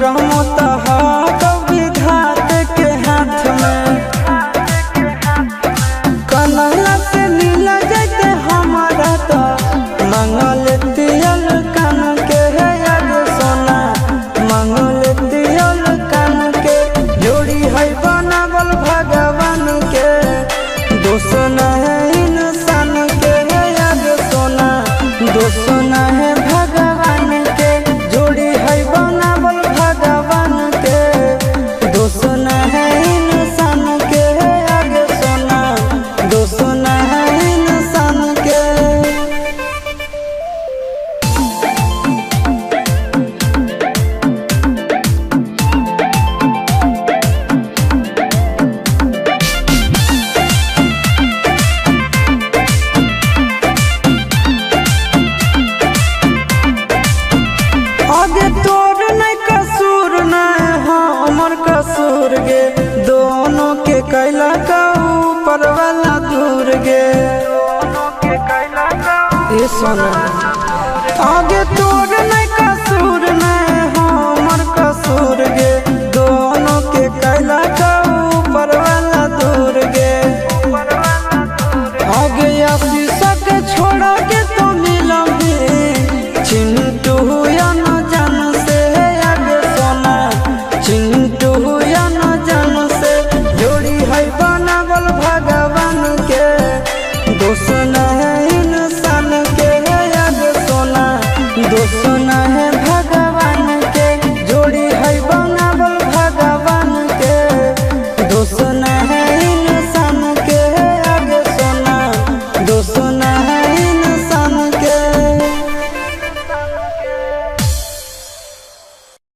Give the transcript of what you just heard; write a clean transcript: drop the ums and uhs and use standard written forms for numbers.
करम विधात के हाथ में कन्हैया से मिला जाते हमारा तो मंगल तियल कान के है याद सोना मंगल तियल कान के जोड़ी है बनावल भगवान के दोष न है इंसान के है याद सोना दोष न है भगवान के जोड़ी है बनावल भगवान के दोष न है इंसान के है याद सोना दोष न है इंसान के। आगे तोर नहीं कसूर नहीं हमर कसूर गे दोनों के कैला का ऊपर वाला दूर गे ये सोना आगे तोर नहीं